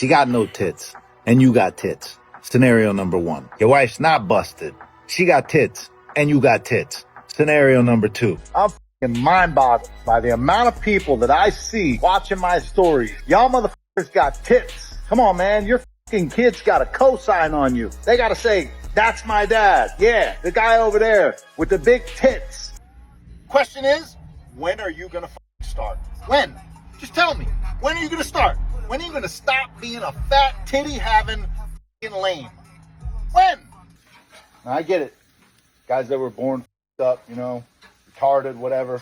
She got no tits, and you got tits. Scenario number one. Your wife's not busted. She got tits, and you got tits. Scenario number two. I'm f***ing mind-boggled by the amount of people that I see watching my stories. Y'all motherfuckers got tits. Come on, man. Your f***ing kids got a cosign on you. They gotta say, that's my dad. Yeah, the guy over there with the big tits. Question is, when are you gonna f***ing start? When? Just tell me. When are you gonna start? When are you gonna stop being a fat titty having f***ing lame? When? Now, I get it. Guys that were born f***ed up, you know, retarded, whatever.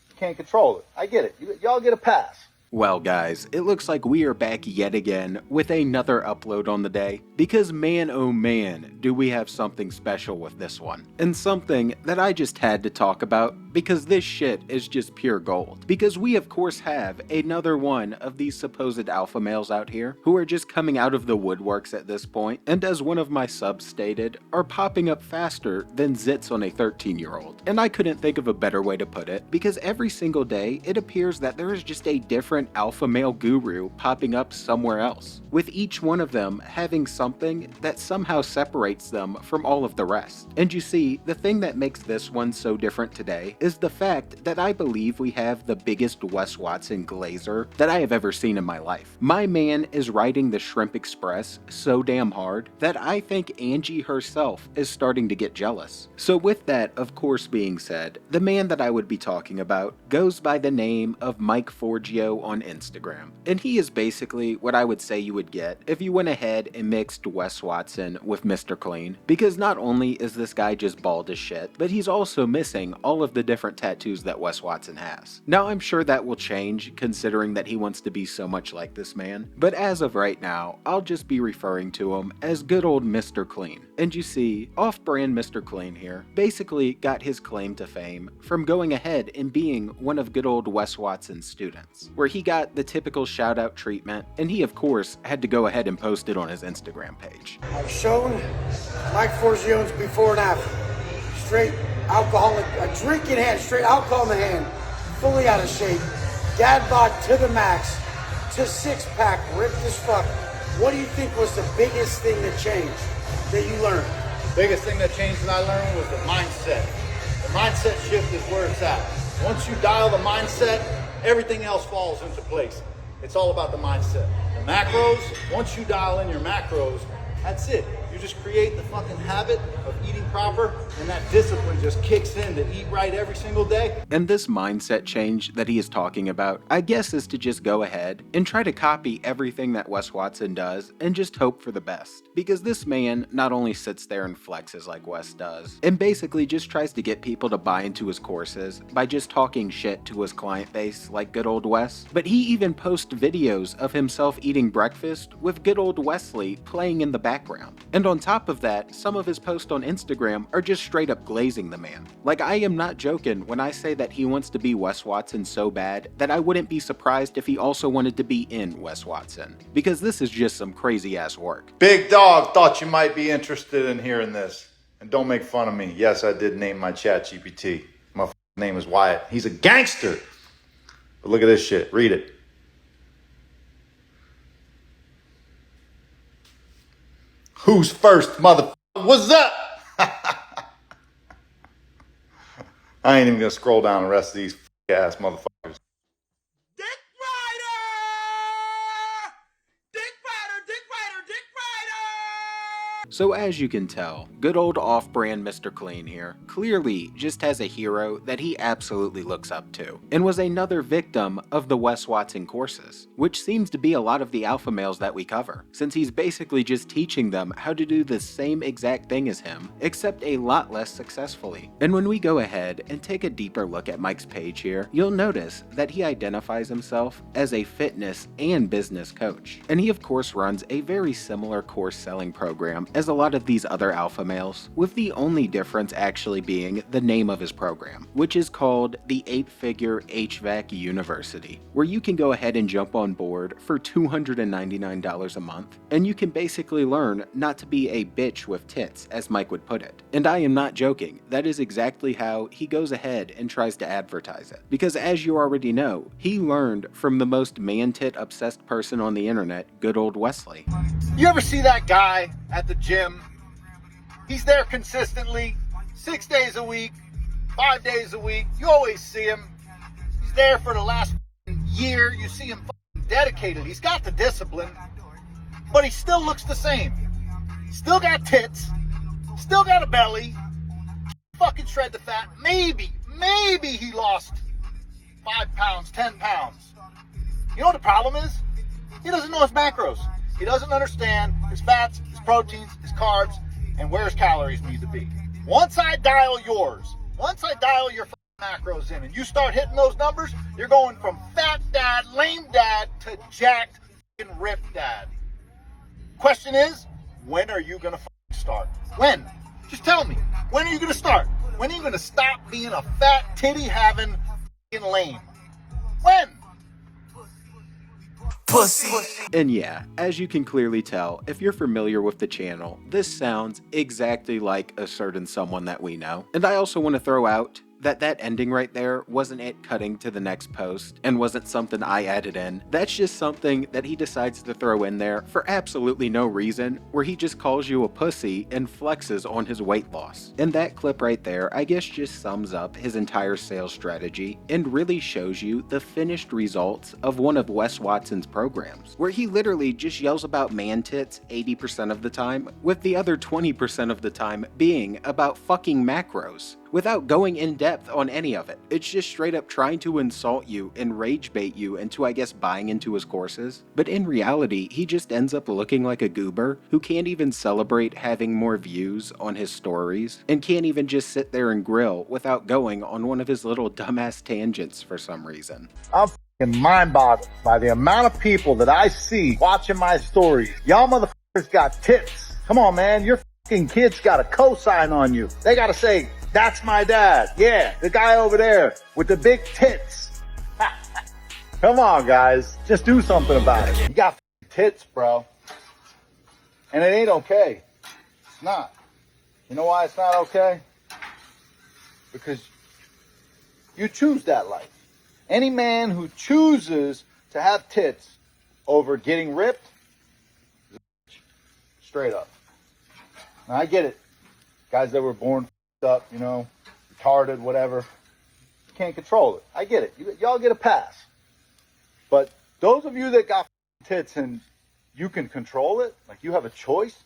You can't control it. I get it. Y'all get a pass. Well guys, it looks like we are back yet again with another upload on the day, because man oh man do we have something special with this one, and something that I just had to talk about because this shit is just pure gold. Because we of course have another one of these supposed alpha males out here who are just coming out of the woodworks at this point, and as one of my subs stated, are popping up faster than zits on a 13-year-old. And I couldn't think of a better way to put it, because every single day it appears that there is just a different alpha male guru popping up somewhere else, with each one of them having something that somehow separates them from all of the rest. And you see, the thing that makes this one so different today is the fact that I believe we have the biggest Wes Watson Glazer that I have ever seen in my life. My man is riding the Shrimp Express so damn hard that I think Angie herself is starting to get jealous. So with that of course being said, the man that I would be talking about goes by the name of Mike Forgione on Instagram. And he is basically what I would say you would get if you went ahead and mixed Wes Watson with Mr. Clean, because not only is this guy just bald as shit, but he's also missing all of the different tattoos that Wes Watson has. Now I'm sure that will change considering that he wants to be so much like this man, but as of right now, I'll just be referring to him as good old Mr. Clean. And you see, off-brand Mr. Clean here basically got his claim to fame from going ahead and being one of good old Wes Watson's students, where he got the typical shout-out treatment, and he of course had to go ahead and post it on his Instagram page. I've shown Mike Forgione's before and after. Straight alcoholic, a drink in hand, straight alcohol in the hand, fully out of shape, dad bod to the max, to six-pack, ripped as fuck. What do you think was the biggest thing that changed, that you learned? Biggest thing that changed that I learned was the mindset. The mindset shift is where it's at. Once you dial the mindset, everything else falls into place. It's all about the mindset. The macros, once you dial in your macros, that's it. You just create the fucking habit of eating proper, and that discipline just kicks in to eat right every single day. And this mindset change that he is talking about, I guess, is to just go ahead and try to copy everything that Wes Watson does and just hope for the best. Because this man not only sits there and flexes like Wes does, and basically just tries to get people to buy into his courses by just talking shit to his client base like good old Wes, but he even posts videos of himself eating breakfast with good old Wesley playing in the background. And on top of that, some of his posts on Instagram are just straight up glazing the man. Like, I am not joking when I say that he wants to be Wes Watson so bad that I wouldn't be surprised if he also wanted to be in Wes Watson, because this is just some crazy ass work. Big Dog thought you might be interested in hearing this. And don't make fun of me. Yes, I did name my chat GPT. My name is Wyatt. He's a gangster. But look at this shit. Read it. Who's first, motherfucker? What's up? I ain't even gonna scroll down the rest of these ass motherfuckers. So as you can tell, good old off-brand Mr. Clean here clearly just has a hero that he absolutely looks up to, and was another victim of the Wes Watson courses, which seems to be a lot of the alpha males that we cover, since he's basically just teaching them how to do the same exact thing as him, except a lot less successfully. And when we go ahead and take a deeper look at Mike's page here, you'll notice that he identifies himself as a fitness and business coach, and he of course runs a very similar course selling program as as a lot of these other alpha males, with the only difference actually being the name of his program, which is called the 8-Figure HVAC University, where you can go ahead and jump on board for $299 a month, and you can basically learn not to be a bitch with tits, as Mike would put it. And I am not joking, that is exactly how he goes ahead and tries to advertise it. Because as you already know, he learned from the most man-tit obsessed person on the internet, good old Wesley. You ever see that guy at the gym? He's there consistently, 6 days a week, 5 days a week. You always see him. He's there for the last year. You see him dedicated. He's got the discipline, but he still looks the same. Still got tits, still got a belly, fucking shred the fat. Maybe he lost 5 pounds, 10 pounds. You know what the problem is? He doesn't know his macros. He doesn't understand his fats, his proteins, his carbs, and where his calories need to be. Once I dial yours, once I dial your macros in and you start hitting those numbers, you're going from fat dad, lame dad, to jacked, ripped dad. Question is, when are you gonna start? When? Just tell me. When are you gonna start? When are you gonna stop being a fat, titty-having lame? When? Pussy. And yeah, as you can clearly tell, if you're familiar with the channel, this sounds exactly like a certain someone that we know. And I also want to throw out that ending right there wasn't it cutting to the next post and wasn't something I added in. That's just something that he decides to throw in there for absolutely no reason, where he just calls you a pussy and flexes on his weight loss. And that clip right there, I guess, just sums up his entire sales strategy and really shows you the finished results of one of Wes Watson's programs, where he literally just yells about man tits 80% of the time, with the other 20% of the time being about fucking macros, without going in depth on any of it. It's just straight up trying to insult you and rage bait you into, I guess, buying into his courses. But in reality, he just ends up looking like a goober who can't even celebrate having more views on his stories and can't even just sit there and grill without going on one of his little dumbass tangents for some reason. I'm fucking mind boggled by the amount of people that I see watching my stories. Y'all motherfuckers got tits. Come on, man. Your fucking kids got a cosign on you. They gotta say, that's my dad. Yeah, the guy over there with the big tits. Come on, guys. Just do something about it. You got tits, bro. And it ain't okay. It's not. You know why it's not okay? Because you choose that life. Any man who chooses to have tits over getting ripped is a bitch. Straight up. Now, I get it. Guys that were born up, you know, retarded, whatever. You can't control it. I get it. Y'all get a pass. But those of you that got tits and you can control it, like you have a choice,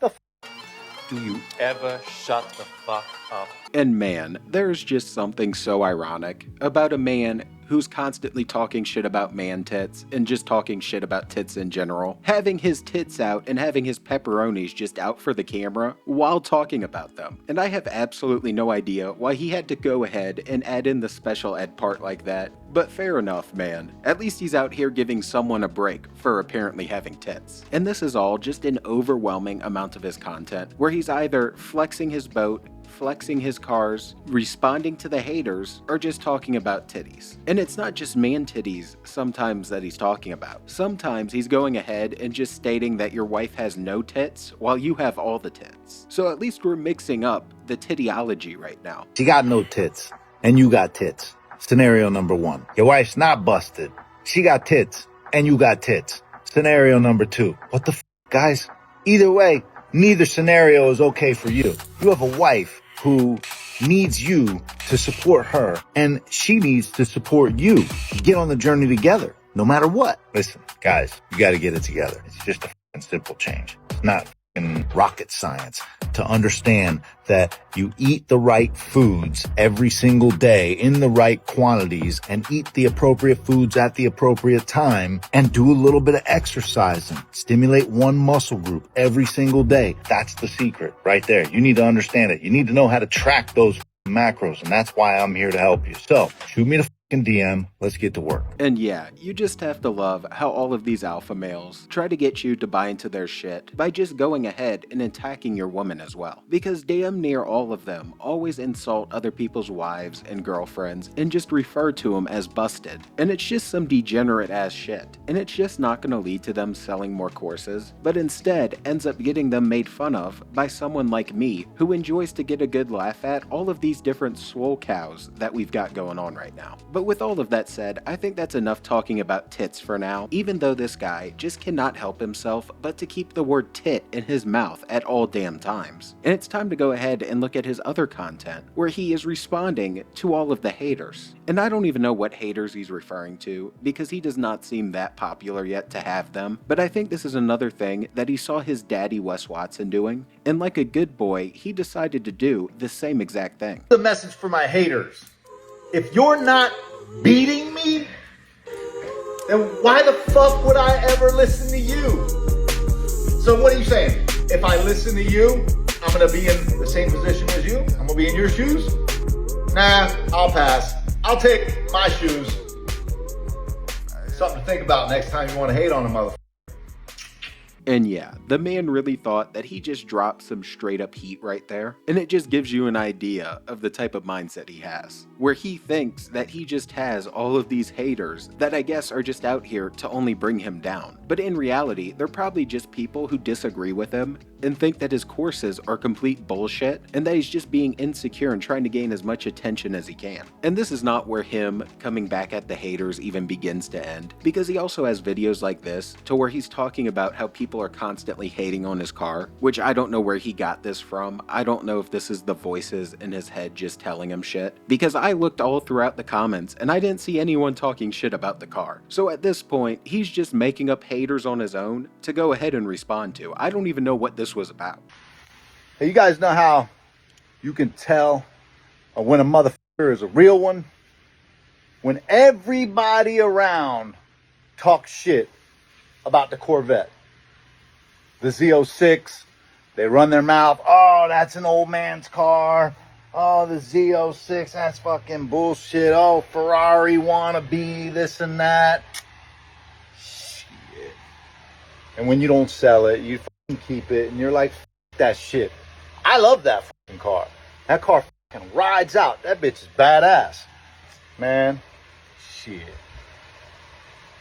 do you ever shut the fuck up? And man, there's just something so ironic about a man who's constantly talking shit about man tits and just talking shit about tits in general, having his tits out and having his pepperonis just out for the camera while talking about them. And I have absolutely no idea why he had to go ahead and add in the special ed part like that, but fair enough, man. At least he's out here giving someone a break for apparently having tits. And this is all just an overwhelming amount of his content, where he's either flexing his boat, flexing his cars, responding to the haters, or just talking about titties. And it's not just man titties sometimes that he's talking about. Sometimes he's going ahead and just stating that your wife has no tits while you have all the tits. So at least we're mixing up the tittyology right now. She got no tits, and you got tits. Scenario number 1. Your wife's not busted. She got tits, and you got tits. Scenario number 2. What the guys? Either way, neither scenario is okay for you. You have a wife who needs you to support her, and she needs to support you. Get on the journey together, no matter what. Listen, guys, you got to get it together. It's just a simple change. It's not rocket science to understand that you eat the right foods every single day in the right quantities and eat the appropriate foods at the appropriate time and do a little bit of exercising. Stimulate one muscle group every single day. That's the secret right there. You need to understand it. You need to know how to track those macros, and that's why I'm here to help you. So shoot me the DM. Let's get to work. And yeah, you just have to love how all of these alpha males try to get you to buy into their shit by just going ahead and attacking your woman as well. Because damn near all of them always insult other people's wives and girlfriends and just refer to them as busted. And it's just some degenerate ass shit. And it's just not gonna lead to them selling more courses, but instead ends up getting them made fun of by someone like me who enjoys to get a good laugh at all of these different swole cows that we've got going on right now. But with all of that said, I think that's enough talking about tits for now, even though this guy just cannot help himself but to keep the word tit in his mouth at all damn times. And it's time to go ahead and look at his other content, where he is responding to all of the haters. And I don't even know what haters he's referring to, because he does not seem that popular yet to have them, but I think this is another thing that he saw his daddy Wes Watson doing, and like a good boy, he decided to do the same exact thing. The message for my haters. If you're not beating me, then why the fuck would I ever listen to you? So what are you saying? If I listen to you, I'm gonna be in the same position as you? I'm gonna be in your shoes? Nah, I'll pass. I'll take my shoes. Something to think about next time you want to hate on a motherfucker. And yeah, the man really thought that he just dropped some straight up heat right there, and it just gives you an idea of the type of mindset he has, where he thinks that he just has all of these haters that I guess are just out here to only bring him down. But in reality, they're probably just people who disagree with him and think that his courses are complete bullshit and that he's just being insecure and trying to gain as much attention as he can. And this is not where him coming back at the haters even begins to end, because he also has videos like this to where he's talking about how people are constantly hating on his car, which I don't know where he got this from. I don't know if this is the voices in his head just telling him shit, because I looked all throughout the comments and I didn't see anyone talking shit about the car. So at this point, he's just making up haters on his own to go ahead and respond to. I don't even know what this was about. Hey, you guys know how you can tell when a motherfucker is a real one? When everybody around talks shit about the Corvette. The Z06, they run their mouth, oh, that's an old man's car. Oh, the Z06, that's fucking bullshit. Oh, Ferrari wannabe, this and that. Shit. And when you don't sell it, you fucking keep it, and you're like, f that shit. I love that fucking car. That car fucking rides out. That bitch is badass. Man, shit.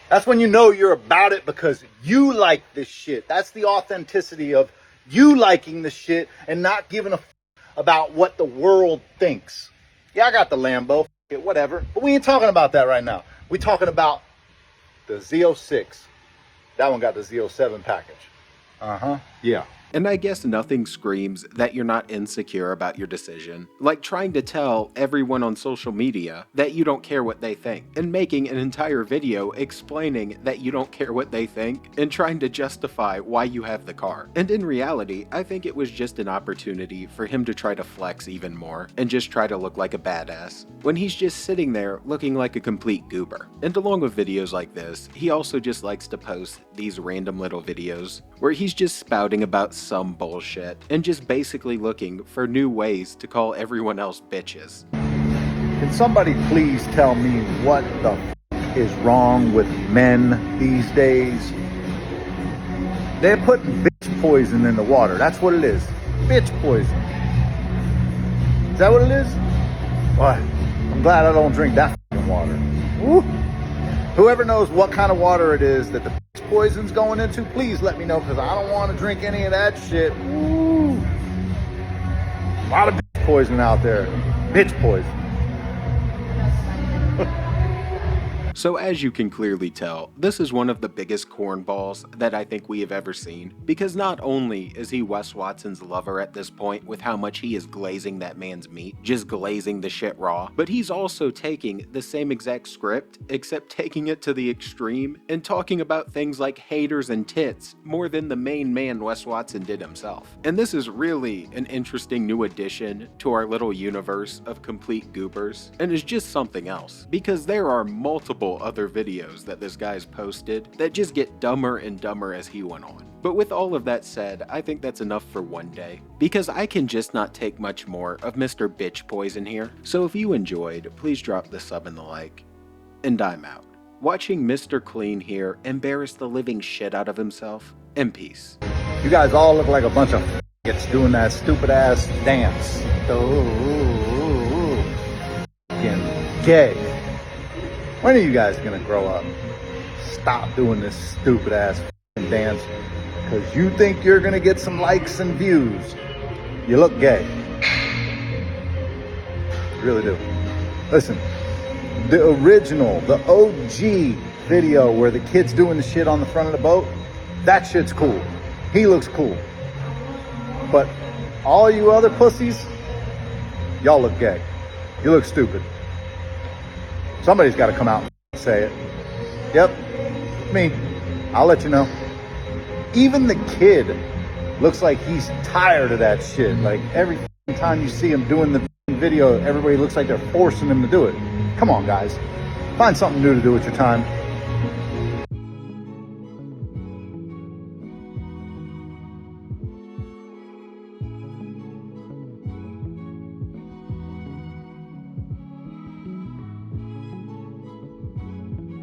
That's when you know you're about it, because you like this shit. That's the authenticity of you liking the shit and not giving a f about what the world thinks. Yeah, I got the Lambo, it, whatever. But we ain't talking about that right now. We talking about the Z06. That one got the Z07 package. Yeah. And I guess nothing screams that you're not insecure about your decision, like trying to tell everyone on social media that you don't care what they think, and making an entire video explaining that you don't care what they think, and trying to justify why you have the car. And in reality, I think it was just an opportunity for him to try to flex even more, and just try to look like a badass, when he's just sitting there looking like a complete goober. And along with videos like this, he also just likes to post these random little videos, where he's just spouting about some bullshit and just basically looking for new ways to call everyone else bitches. Can somebody please tell me what the f is wrong with men these days? They're putting bitch poison in the water. That's what it is. Bitch poison. Is that what it is? Well, I'm glad I don't drink that f***ing water. Woo. Whoever knows what kind of water it is that the bitch poison's going into, please let me know, because I don't want to drink any of that shit. Woo. A lot of bitch poison out there. Bitch poison. So as you can clearly tell, this is one of the biggest cornballs that I think we have ever seen, because not only is he Wes Watson's lover at this point with how much he is glazing that man's meat, just glazing the shit raw, but he's also taking the same exact script, except taking it to the extreme and talking about things like haters and tits more than the main man Wes Watson did himself. And this is really an interesting new addition to our little universe of complete goobers, and is just something else, because there are multiple other videos that this guy's posted that just get dumber and dumber as he went on. But with all of that said, I think that's enough for one day, because I can just not take much more of Mr. Bitch Poison here. So if you enjoyed, please drop the sub and the like. and I'm out. Watching Mr. Clean here embarrass the living shit out of himself, in peace. You guys all look like a bunch of f***its doing that stupid ass dance. Fucking gay. When are you guys gonna grow up? Stop doing this stupid ass f***ing dance because you think you're gonna get some likes and views. You look gay. You really do. Listen, the original, the OG video where the kid's doing the shit on the front of the boat, that shit's cool. He looks cool. But all you other pussies, y'all look gay. You look stupid. Somebody's got to come out and say it. Yep, me. I'll let you know. Even the kid looks like he's tired of that shit. Like every time you see him doing the video, everybody looks like they're forcing him to do it. Come on, guys. Find something new to do with your time.